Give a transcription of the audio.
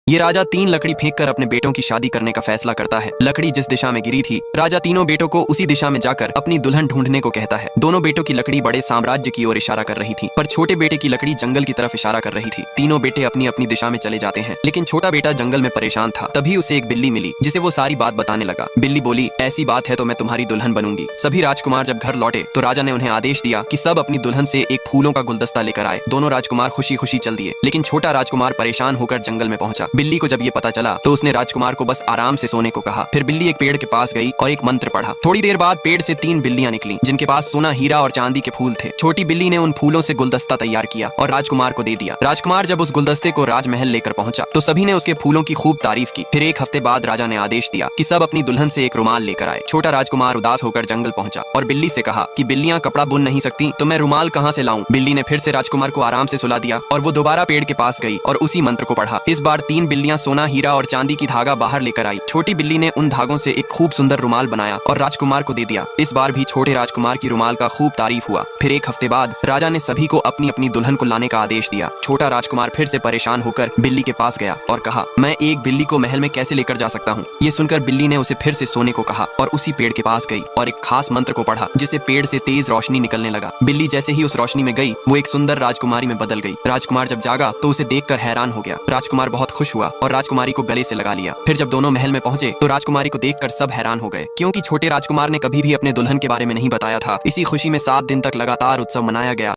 ये राजा 3 लकड़ी फेंककर अपने बेटों की शादी करने का फैसला करता है। लकड़ी जिस दिशा में गिरी थी, राजा तीनों बेटों को उसी दिशा में जाकर अपनी दुल्हन ढूंढने को कहता है। दोनों बेटों की लकड़ी बड़े साम्राज्य की ओर इशारा कर रही थी, पर छोटे बेटे की लकड़ी जंगल की तरफ इशारा कर रही थी। तीनों बेटे अपनी अपनी दिशा में चले जाते हैं, लेकिन छोटा बेटा जंगल में परेशान था। तभी उसे एक बिल्ली मिली, जिसे वो सारी बात बताने लगा। बिल्ली बोली, ऐसी बात है तो मैं तुम्हारी दुल्हन बनूंगी। सभी राजकुमार जब घर लौटे तो राजा ने उन्हें आदेश दिया कि सब अपनी दुल्हन से एक फूलों का गुलदस्ता लेकर आए। दोनों राजकुमार खुशी खुशी चल दिए, लेकिन छोटा राजकुमार परेशान होकर जंगल में पहुंचा। बिल्ली को जब ये पता चला तो उसने राजकुमार को बस आराम से सोने को कहा। फिर बिल्ली एक पेड़ के पास गई और एक मंत्र पढ़ा। थोड़ी देर बाद पेड़ से 3 बिल्लियां निकली, जिनके पास सोना, हीरा और चांदी के फूल थे। छोटी बिल्ली ने उन फूलों से गुलदस्ता तैयार किया और राजकुमार को दे दिया। राजकुमार जब उस गुलदस्ते को राजमहल लेकर पहुंचा तो सभी ने उसके फूलों की खूब तारीफ की। फिर एक हफ्ते बाद राजा ने आदेश दिया कि सब अपनी दुल्हन से एक रुमाल लेकर आए। छोटा राजकुमार उदास होकर जंगल पहुंचा और बिल्ली से कहा कि बिल्लियां कपड़ा बुन नहीं सकती तो मैं रुमाल कहां से लाऊं। बिल्ली ने फिर से राजकुमार को आराम से सुला दिया और वो दोबारा पेड़ के पास गई और उसी मंत्र को पढ़ा। इस बार 3 बिल्लियां सोना, हीरा और चांदी की धागा बाहर लेकर आई। छोटी बिल्ली ने उन धागों से एक खूब सुंदर रुमाल बनाया और राजकुमार को दे दिया। इस बार भी छोटे राजकुमार की रुमाल का खूब तारीफ हुआ। फिर एक हफ्ते बाद राजा ने सभी को अपनी अपनी दुल्हन को लाने का आदेश दिया। छोटा राजकुमार फिर से परेशान होकर बिल्ली के पास गया और कहा, मैं एक बिल्ली को महल में कैसे लेकर जा सकता हूँ। ये सुनकर बिल्ली ने उसे फिर से सोने को कहा और उसी पेड़ के पास गई और एक खास मंत्र को पढ़ा, जिससे पेड़ से तेज रोशनी निकलने लगा। बिल्ली जैसे ही उस रोशनी में गई, वो एक सुंदर राजकुमारी में बदल गई। राजकुमार जब जागा तो उसे देखकर हैरान हो गया। राजकुमार बहुत खुश हुआ और राजकुमारी को गले से लगा लिया। फिर जब दोनों महल में पहुंचे तो राजकुमारी को देखकर सब हैरान हो गए, क्योंकि छोटे राजकुमार ने कभी भी अपने दुल्हन के बारे में नहीं बताया था। इसी खुशी में 7 दिन तक लगातार उत्सव मनाया गया।